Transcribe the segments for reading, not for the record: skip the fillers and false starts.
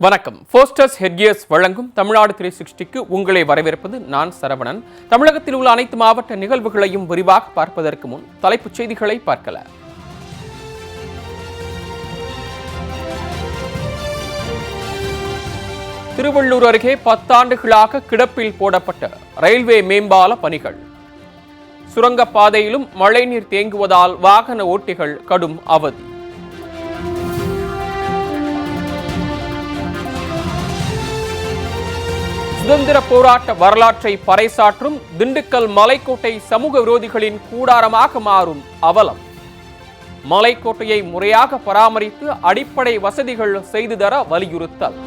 வணக்கம். ஃபோஸ்டர்ஸ் ஹெட்கியர்ஸ் வழங்கும் தமிழ்நாடு 360க்கு உங்களை வரவேற்பது நான் சரவணன். தமிழகத்தில் உள்ள அனைத்து மாவட்ட நிகழ்வுகளையும் விரிவாக பார்ப்பதற்கு முன் தலைப்புச் செய்திகளை பார்க்கலாம். திருவள்ளூர் அருகே 10 ஆண்டுகளாக கிடப்பில் போடப்பட்ட ரயில்வே மேம்பால பணிகள். சுரங்கப்பாதையிலும் மழைநீர் தேங்குவதால் வாகன ஓட்டிகள் கடும் அவதி. சுதந்திர போராட்ட வரலாற்றை பறைசாற்றும் திண்டுக்கல் மலைக்கோட்டை சமூக விரோதிகளின் கூடாரமாக மாறும் அவலம். மலைக்கோட்டையை முறையாக பராமரித்து அடிப்படை வசதிகள் செய்து தர வலியுறுத்தல்.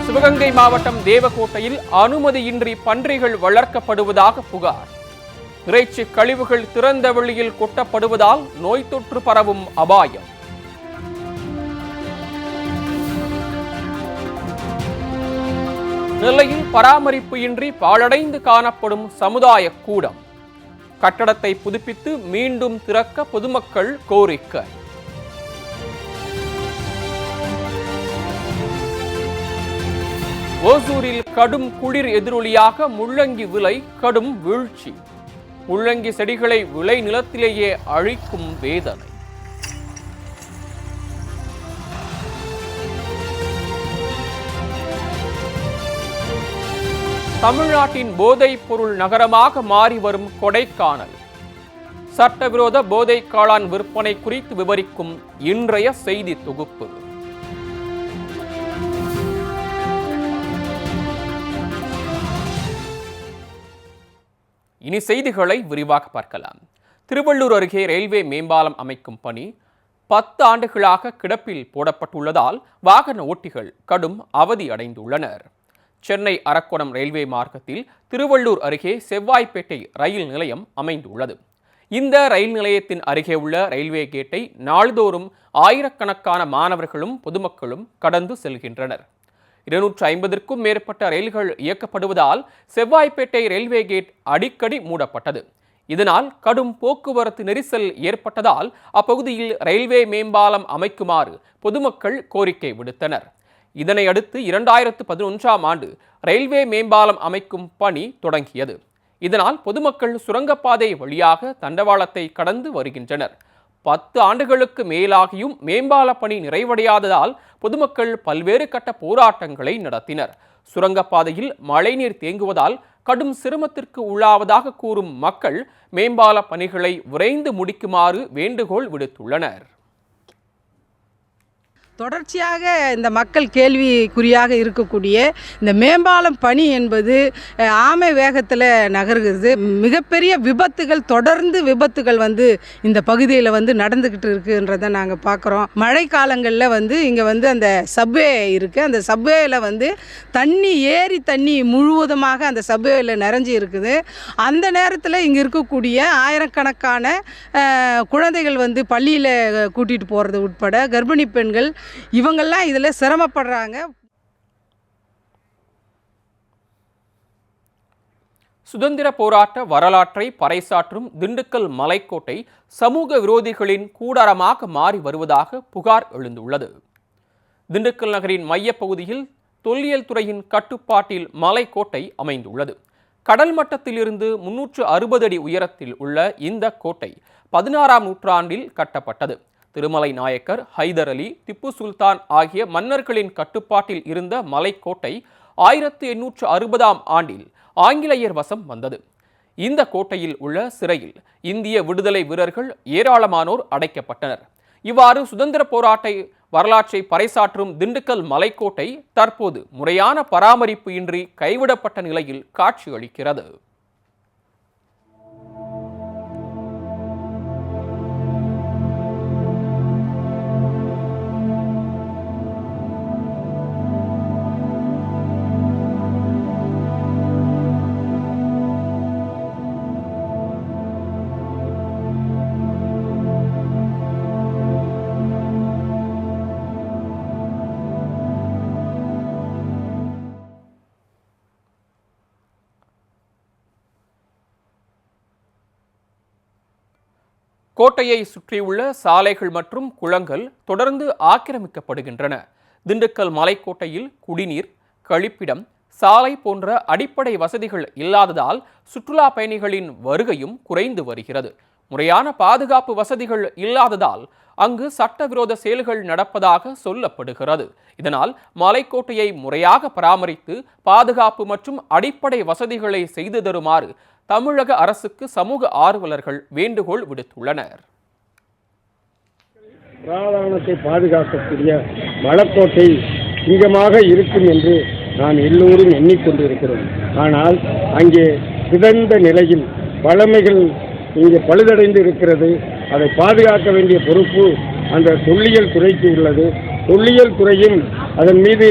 சிவகங்கை மாவட்டம் தேவக்கோட்டையில் அனுமதியின்றி பன்றிகள் வளர்க்கப்படுவதாக புகார். இறைச்சி கழிவுகள் திறந்த வெளியில் கொட்டப்படுவதால் நோய் தொற்று பரவும் அபாயம். நெல்லையில் பராமரிப்பு இன்றி பாழடைந்து காணப்படும் சமுதாய கூடம். கட்டடத்தை புதுப்பித்து மீண்டும் திறக்க பொதுமக்கள் கோரிக்கை. ஓசூரில் கடும் குளிர் எதிரொலியாக முள்ளங்கி விலை கடும் வீழ்ச்சி. முள்ளங்கி செடிகளை விளை நிலத்திலேயே அழிக்கும் வேதனை. தமிழ்நாட்டின் போதைப் பொருள் நகரமாக மாறி வரும் கொடைக்கானல். சட்டவிரோத போதை காளான் விற்பனை குறித்து விவரிக்கும் இன்றைய செய்தி தொகுப்பு. இனி செய்திகளை விரிவாக பார்க்கலாம். திருவள்ளூர் அருகே ரயில்வே மேம்பாலம் அமைக்கும் பணி 10 ஆண்டுகளாக கிடப்பில் போடப்பட்டுள்ளதால் வாகன ஓட்டிகள் கடும் அவதி அடைந்துள்ளனர். சென்னை அரக்கோணம் ரயில்வே மார்க்கத்தில் திருவள்ளூர் அருகே செவ்வாய்ப்பேட்டை ரயில் நிலையம் அமைந்துள்ளது. இந்த ரயில் நிலையத்தின் அருகே உள்ள ரயில்வே கேட்டை நாள்தோறும் ஆயிரக்கணக்கான மாணவர்களும் பொதுமக்களும் கடந்து செல்கின்றனர். 250க்கும் மேற்பட்ட ரயில்கள் இயக்கப்படுவதால் செவ்வாய்ப்பேட்டை ரயில்வே கேட் அடிக்கடி மூடப்பட்டது. இதனால் கடும் போக்குவரத்து நெரிசல் ஏற்பட்டதால் அப்பகுதியில் ரயில்வே மேம்பாலம் அமைக்குமாறு பொதுமக்கள் கோரிக்கை விடுத்தனர். இதனை அடுத்து 2011ஆம் ஆண்டு ரயில்வே மேம்பாலம் அமைக்கும் பணி தொடங்கியது. இதனால் பொதுமக்கள் சுரங்கப்பாதை வழியாக தண்டவாளத்தை கடந்து வருகின்றனர். 10 ஆண்டுகளுக்கு மேலாகியும் மேம்பால பணி நிறைவடையாததால் பொதுமக்கள் பல்வேறு கட்ட போராட்டங்களை நடத்தினர். சுரங்கப்பாதையில் மழைநீர் தேங்குவதால் கடும் சிரமத்திற்கு உள்ளாவதாக கூறும் மக்கள் மேம்பால பணிகளை விரைந்து முடிக்குமாறு வேண்டுகோள் விடுத்துள்ளனர். தொடர்ச்சியாக இந்த மக்கள் கேள்விக்குறியாக இருக்கக்கூடிய இந்த மேம்பாலம் பணி என்பது ஆமை வேகத்தில் நகர்கிறது. மிகப்பெரிய விபத்துகள், தொடர்ந்து விபத்துகள் இந்த பகுதியில் நடந்துக்கிட்டு இருக்குன்றதை நாங்கள் பார்க்குறோம். மழை காலங்களில் இங்கே அந்த சப்வே இருக்குது. அந்த சப்வேயில் தண்ணி முழுவதுமாக அந்த சப்வேயில் நிறைஞ்சி இருக்குது. அந்த நேரத்தில் இங்கே இருக்கக்கூடிய ஆயிரக்கணக்கான குழந்தைகள் பள்ளியில் கூட்டிகிட்டு போகிறது உட்பட கர்ப்பிணி பெண்கள் இவங்கெல்லாம் இதில் சிரமப்படுறாங்க. சுதந்திர போராட்ட வரலாற்றை பறைசாற்றும் திண்டுக்கல் மலைக்கோட்டை சமூக விரோதிகளின் கூடாரமாக மாறி வருவதாக புகார் எழுந்துள்ளது. திண்டுக்கல் நகரின் மையப்பகுதியில் தொல்லியல் துறையின் கட்டுப்பாட்டில் மலைக்கோட்டை அமைந்துள்ளது. கடல் மட்டத்திலிருந்து 360 அடி உயரத்தில் உள்ள இந்த கோட்டை 16ஆம் நூற்றாண்டில் கட்டப்பட்டது. திருமலை நாயக்கர், ஹைதர் அலி, திப்பு சுல்தான் ஆகிய மன்னர்களின் கட்டுப்பாட்டில் இருந்த மலைக்கோட்டை 1860ஆம் ஆண்டில் ஆங்கிலேயர் வசம் வந்தது. இந்த கோட்டையில் உள்ள சிறையில் இந்திய விடுதலை வீரர்கள் ஏராளமானோர் அடைக்கப்பட்டனர். இவ்வாறு சுதந்திர போராட்ட வரலாற்றை பறைசாற்றும் திண்டுக்கல் மலைக்கோட்டை தற்போது முறையான பராமரிப்பு இன்றி கைவிடப்பட்ட நிலையில் காட்சியளிக்கிறது. கோட்டையை சுற்றியுள்ள சாலைகள் மற்றும் குளங்கள் தொடர்ந்து ஆக்கிரமிக்கப்படுகின்றன. திண்டுக்கல் மலைக்கோட்டையில் குடிநீர், கழிப்பிடம், சாலை போன்ற அடிப்படை வசதிகள் இல்லாததால் சுற்றுலா பயணிகளின் வருகையும் குறைந்து வருகிறது. முறையான பாதுகாப்பு வசதிகள் இல்லாததால் அங்கு சட்டவிரோத செயல்கள் நடப்பதாக சொல்லப்படுகிறது. இதனால் மலைக்கோட்டையை முறையாக பராமரித்து பாதுகாப்பு மற்றும் அடிப்படை வசதிகளை செய்து தருமாறு தமிழக அரசுக்கு சமூக ஆர்வலர்கள் வேண்டுகோள் விடுத்துள்ளனர். புராதனத்தை பாதுகாக்கக்கூடிய மலைக்கோட்டை சிங்கமாக இருக்கும் என்று நாம் எல்லோரும் எண்ணிக்கொண்டிருக்கிறோம். ஆனால் அங்கே சிதைந்த நிலையில் பழமைகள் இங்கே பழுதடைந்து இருக்கிறது. அதை பாதுகாக்க வேண்டிய பொறுப்பு அந்த தொல்லியல் துறைக்கு உள்ளது. தொல்லியல் துறையும் அதன் மீது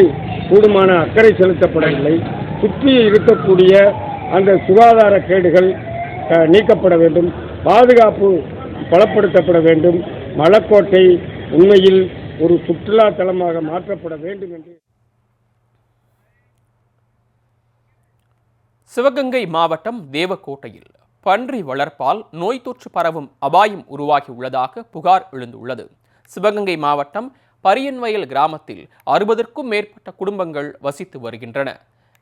கூடுமான அக்கறை செலுத்தப்படவில்லை. சுற்றி இருக்கக்கூடிய அந்த சுகாதார கேடுகள் நீக்கப்பட வேண்டும், பாதுகாப்பு பலப்படுத்தப்பட வேண்டும். மலைக்கோட்டை உண்மையில் ஒரு சுற்றுலா தலமாக மாற்றப்பட வேண்டும் என்று. சிவகங்கை மாவட்டம் தேவக்கோட்டையில் பன்றி வளர்ப்பால் நோய் தொற்று பரவும் அபாயம் உருவாகியுள்ளதாக புகார் எழுந்துள்ளது. சிவகங்கை மாவட்டம் பரியன்வயல் கிராமத்தில் 60க்கும் மேற்பட்ட குடும்பங்கள் வசித்து வருகின்றன.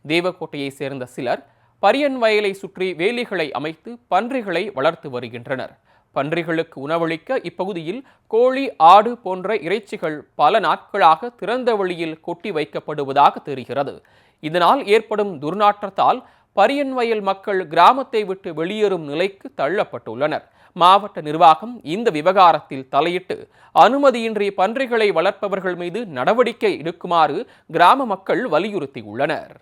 தேவக்கோட்டையை சேர்ந்த சிலர் பரியன்வயலை சுற்றி வேலிகளை அமைத்து பன்றிகளை வளர்த்து வருகின்றனர். பன்றிகளுக்கு உணவளிக்க இப்பகுதியில் கோழி, ஆடு போன்ற இறைச்சிகள் பல நாட்களாக திறந்த வெளியில் கொட்டி வைக்கப்படுவதாக தெரிகிறது. இதனால் ஏற்படும் துர்நாற்றத்தால் பரியன்வயல் மக்கள் கிராமத்தை விட்டு வெளியேறும் நிலைக்கு தள்ளப்பட்டுள்ளனர். மாவட்ட நிர்வாகம் இந்த விவகாரத்தில் தலையிட்டு அனுமதியின்றி பன்றிகளை வளர்ப்பவர்கள் மீது நடவடிக்கை எடுக்குமாறு கிராம மக்கள் வலியுறுத்தியுள்ளனர்.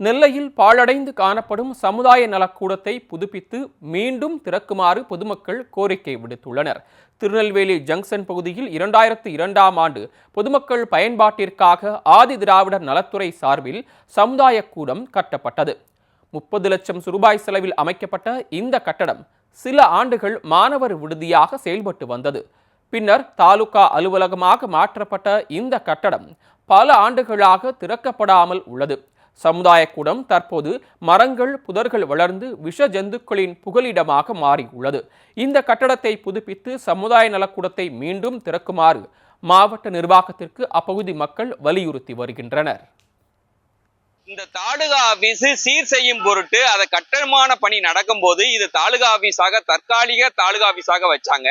நெல்லையில் பாழடைந்து காணப்படும் சமுதாய நலக்கூடத்தை புதுப்பித்து மீண்டும் திறக்குமாறு பொதுமக்கள் கோரிக்கை விடுத்துள்ளனர். திருநெல்வேலி ஜங்ஷன் பகுதியில் 2002ஆம் ஆண்டு பொதுமக்கள் பயன்பாட்டிற்காக ஆதி திராவிடர் நலத்துறை சார்பில் சமுதாய கூடம் கட்டப்பட்டது. 30 லட்சம் ரூபாய் செலவில் அமைக்கப்பட்ட இந்த கட்டடம் சில ஆண்டுகள் மாணவர் விடுதியாக செயல்பட்டு வந்தது. பின்னர் தாலுகா அலுவலகமாக மாற்றப்பட்ட இந்த கட்டடம் பல ஆண்டுகளாக திறக்கப்படாமல் உள்ளது. சமுதாய கூடம் தற்போது மரங்கள், புதர்கள் வளர்ந்து விஷ ஜந்துக்களின் புகலிடமாக மாறியுள்ளது. இந்த கட்டடத்தை புதுப்பித்து சமுதாய நலக்கூடத்தை மீண்டும் திறக்குமாறு மாவட்ட நிர்வாகத்திற்கு அப்பகுதி மக்கள் வலியுறுத்தி வருகின்றனர். இந்த தாலுகா ஆபீஸ் சீர் செய்யும் பொருட்டு அதை கட்டுமான பணி நடக்கும் போது இது தாலுகா ஆபீஸாக தற்காலிக தாலுகா ஆபீஸாக வச்சாங்க.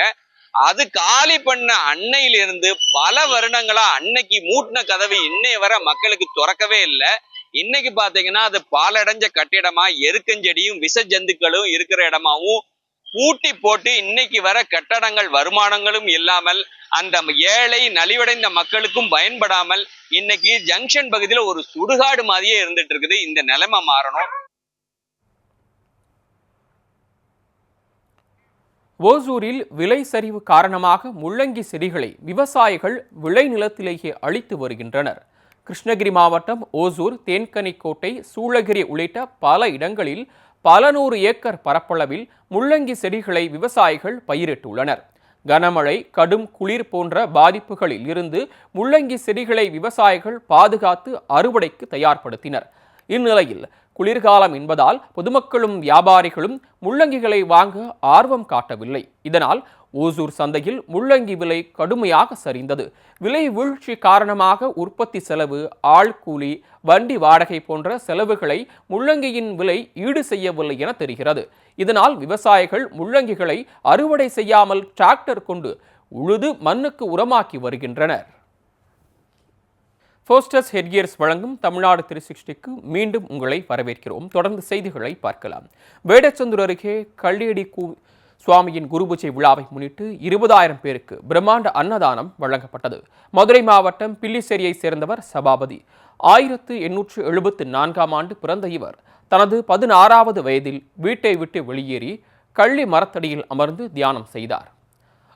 அது காலி பண்ண அன்னையிலிருந்து பல வருடங்களா அன்னைக்கு மூட்டின கதவு இன்னைய வரை மக்களுக்கு திறக்கவே இல்லை. இன்னைக்கு பாத்தீங்கன்னா அது பாலடைஞ்ச கட்டிடமா, எருக்கஞ்செடியும் விஷ ஜந்துக்களும் இருக்கிற இடமாவும் பூட்டி போட்டு இன்னைக்கு வர கட்டடங்கள் வருமானங்களும் இல்லாமல் அந்த ஏழை நலிவடைந்த மக்களுக்கும் பயன்படாமல் இன்னைக்கு ஜங்ஷன் பகுதியில் ஒரு சுடுகாடு மாதிரியே இருந்துட்டு இருக்குது. இந்த நிலைமை மாறணும். ஓசூரில் விலை சரிவு காரணமாக முள்ளங்கி செடிகளை விவசாயிகள் விளைநிலத்திலேயே அழித்து வருகின்றனர். கிருஷ்ணகிரி மாவட்டம் ஓசூர், தேன்கனிக்கோட்டை, சூளகிரி உள்ளிட்ட பல இடங்களில் பல 100 ஏக்கர் பரப்பளவில் முள்ளங்கி செடிகளை விவசாயிகள் பயிரிட்டுள்ளனர். கனமழை, கடும் குளிர் போன்ற பாதிப்புகளில் இருந்து முள்ளங்கி செடிகளை விவசாயிகள் பாதுகாத்து அறுவடைக்கு தயார்படுத்தினர். இந்நிலையில் குளிர்காலம் என்பதால் பொதுமக்களும் வியாபாரிகளும் முள்ளங்கிகளை வாங்க ஆர்வம் காட்டவில்லை. இதனால் ஓசூர் சந்தையில் முள்ளங்கி விலை கடுமையாக சரிந்தது. விலை வீழ்ச்சி காரணமாக உற்பத்தி செலவு, ஆள் கூலி, வண்டி வாடகை போன்ற செலவுகளை முள்ளங்கியின் விலை ஈடு செய்யவில்லை என தெரிகிறது. இதனால் விவசாயிகள் முள்ளங்கிகளை அறுவடை செய்யாமல் டிராக்டர் கொண்டு உழுது மண்ணுக்கு உரமாக்கி வருகின்றனர். ஃபோஸ்டர்ஸ் ஹெட்கியர்ஸ் வழங்கும் தமிழ்நாடு 360க்கு மீண்டும் உங்களை வரவேற்கிறோம். தொடர்ந்து செய்திகளை பார்க்கலாம். வேடச்சந்தூர் அருகே கள்ளியடி சுவாமியின் குருபூஜை விழாவை முன்னிட்டு 20,000 பேருக்கு பிரம்மாண்ட அன்னதானம் வழங்கப்பட்டது. மதுரை மாவட்டம் பில்லிசேரியை சேர்ந்தவர் சபாபதி. 1874ஆம் ஆண்டு பிறந்த இவர் தனது 16வது வயதில் வீட்டை விட்டு வெளியேறி கள்ளி மரத்தடியில் அமர்ந்து தியானம் செய்தார்.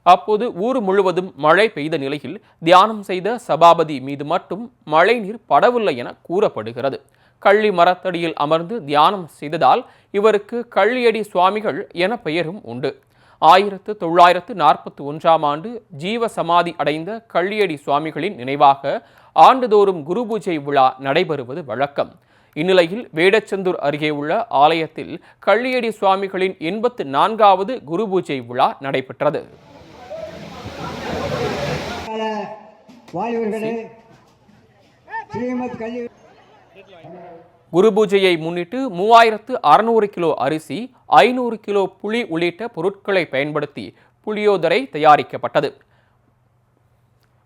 அப்போது ஊர் முழுவதும் மழை பெய்த நிலையில் தியானம் செய்த சபாபதி மீது மட்டும் மழை நீர் படவில்லை என கூறப்படுகிறது. கள்ளி மரத்தடியில் அமர்ந்து தியானம் செய்ததால் இவருக்கு கள்ளியடி சுவாமிகள் என பெயரும் உண்டு. 1941ஆம் ஆண்டு ஜீவ சமாதி அடைந்த கள்ளியடி சுவாமிகளின் நினைவாக ஆண்டுதோறும் குரு பூஜை விழா நடைபெறுவது வழக்கம். இந்நிலையில் வேடச்சந்தூர் அருகே உள்ள ஆலயத்தில் கள்ளியடி சுவாமிகளின் 84வது குரு பூஜை விழா நடைபெற்றது. குரு பூஜையை முன்னிட்டு 3600 கிலோ அரிசி, 500 கிலோ புளி உள்ளிட்ட பொருட்களை பயன்படுத்தி புளியோதரை தயாரிக்கப்பட்டது.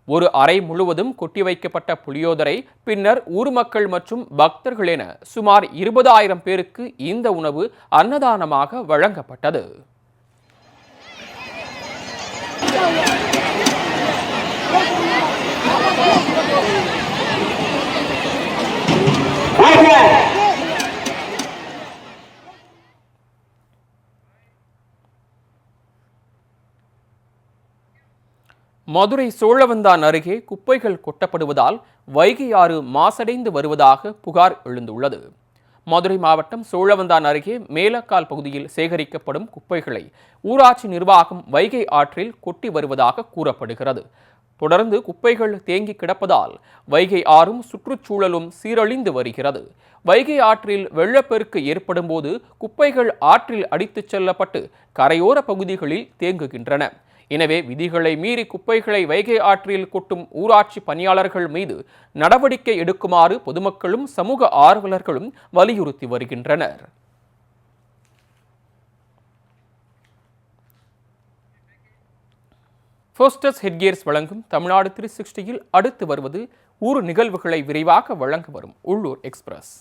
ஒரு அறை முழுவதும் கொட்டி வைக்கப்பட்ட புளியோதரை பின்னர் ஊர் மக்கள் மற்றும் பக்தர்கள் என சுமார் 20,000 பேருக்கு இந்த உணவு அன்னதானமாக வழங்கப்பட்டது. மதுரை சோழவந்தான் அருகே குப்பைகள் கொட்டப்படுவதால் வைகை ஆறு மாசடைந்து வருவதாக புகார் எழுந்துள்ளது. மதுரை மாவட்டம் சோழவந்தான் அருகே மேலக்கால் பகுதியில் சேகரிக்கப்படும் குப்பைகளை ஊராட்சி நிர்வாகம் வைகை ஆற்றில் கொட்டி வருவதாக கூறப்படுகிறது. தொடர்ந்து குப்பைகள் தேங்கி கிடப்பதால் வைகை ஆறும் சுற்றுச்சூழலும் சீரழிந்து வருகிறது. வைகை ஆற்றில் வெள்ளப்பெருக்கு ஏற்படும் போது குப்பைகள் ஆற்றில் அடித்துச் செல்லப்பட்டு கரையோர பகுதிகளில் தேங்குகின்றன. எனவே விதிகளை மீறி குப்பைகளை வைகை ஆற்றில் கொட்டும் ஊராட்சி பணியாளர்கள் மீது நடவடிக்கை எடுக்குமாறு பொதுமக்களும் சமூக ஆர்வலர்களும் வலியுறுத்தி வருகின்றனர். ஃபோஸ்டஸ் ஹெட்கியர்ஸ் வழங்கும் தமிழ்நாடு 360யில் அடுத்து வருவது ஊர் நிகழ்வுகளை விரைவாக வழங்க வரும் உள்ளூர் எக்ஸ்பிரஸ்.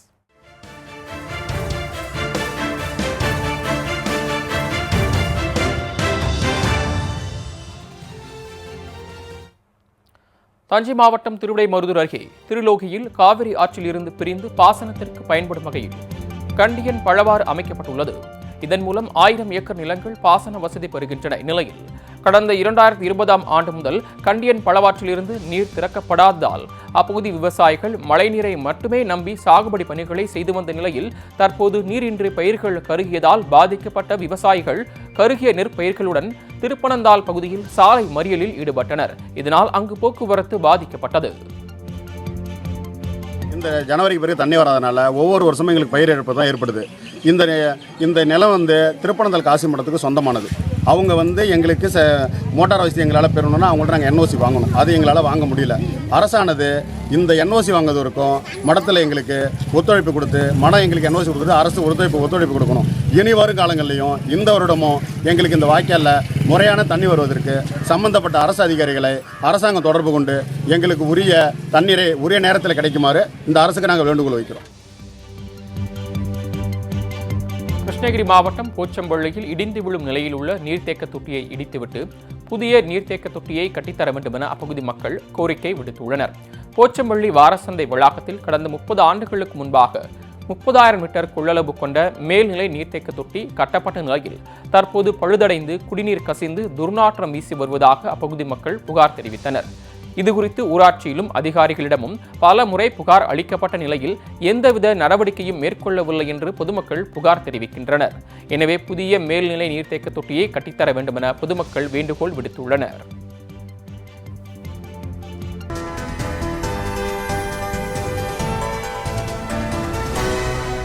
தஞ்சை மாவட்டம் திருவிடைமருதூர் அருகே திருலோகியில் காவிரி ஆற்றில் இருந்து பிரிந்து பாசனத்திற்கு பயன்படும் வகையில் கண்டியன் பழவாறு அமைக்கப்பட்டுள்ளது. இதன் மூலம் 1000 ஏக்கர் நிலங்கள் பாசன வசதி பெறுகின்றன. இந்நிலையில் கடந்த 2020ஆம் ஆண்டு முதல் கண்டியன் பழவாற்றிலிருந்து நீர் திறக்கப்படாததால் அப்பகுதி விவசாயிகள் மழைநீரை மட்டுமே நம்பி சாகுபடி பணிகளை செய்து வந்த நிலையில் தற்போது நீரின்றி பயிர்கள் கருகியதால் பாதிக்கப்பட்ட விவசாயிகள் கருகிய நெற்பயிர்களுடன் திருப்பனந்தாள் பகுதியில் சாலை மறியலில் ஈடுபட்டனர். இதனால் அங்கு போக்குவரத்து பாதிக்கப்பட்டது. இந்த ஜனவரிக்கு பிறகு தண்ணி வராதனால ஒவ்வொரு வருஷமும் எங்களுக்கு பயிர் இழப்பு தான் ஏற்படுது. இந்த நிலம் திருப்பனந்தாள் காசி மடத்துக்கு சொந்தமானது. அவங்க எங்களுக்கு மோட்டார் வசதி எங்களால் பெறணும்னா அவங்கள்ட்ட நாங்கள் என்ஓசி வாங்கணும். அது எங்களால் வாங்க முடியல. அரசானது இந்த என்ஓசி வாங்குவதற்கும் மடத்தில் எங்களுக்கு ஒத்துழைப்பு கொடுத்து மடம் எங்களுக்கு என்ஓசி கொடுத்து அரசு ஒத்துழைப்பு கொடுக்கணும். இனி வரும் காலங்கள்லையும் இந்த வருடமும் எங்களுக்கு இந்த வாய்க்காலில் முறையான தண்ணி வருவதற்கு சம்பந்தப்பட்ட அரசு அதிகாரிகளை அரசாங்கம் தொடர்பு கொண்டு எங்களுக்கு உரிய தண்ணீரை உரிய நேரத்தில் கிடைக்குமாறு இந்த அரசுக்கு நாங்கள் வேண்டுகோள் வைக்கிறோம். கிருஷ்ணகிரி மாவட்டம் போச்சம்பள்ளியில் இடிந்து விழும் நிலையில் உள்ள நீர்த்தேக்க தொட்டியை இடித்துவிட்டு புதிய நீர்த்தேக்க தொட்டியை கட்டித்தர வேண்டும் என அப்பகுதி மக்கள் கோரிக்கை விடுத்துள்ளனர். போச்சம்பள்ளி வாரசந்தை வளாகத்தில் கடந்த 30 ஆண்டுகளுக்கு முன்பாக 30,000 மீட்டர் கொள்ளளவு கொண்ட மேல்நிலை நீர்த்தேக்க தொட்டி கட்டப்பட்ட நிலையில் தற்போது பழுதடைந்து குடிநீர் கசிந்து துர்நாற்றம் வீசி வருவதாக அப்பகுதி மக்கள் புகார் தெரிவித்தனர். இதுகுறித்து ஊராட்சியிலும் அதிகாரிகளிடமும் பல முறை புகார் அளிக்கப்பட்ட நிலையில் எந்தவித நடவடிக்கையும் மேற்கொள்ளவில்லை என்று பொதுமக்கள் புகார் தெரிவிக்கின்றனர். எனவே புதிய மேல்நிலை நீர்த்தேக்க தொட்டியை கட்டித்தர வேண்டும் என பொதுமக்கள் வேண்டுகோள் விடுத்துள்ளனர்.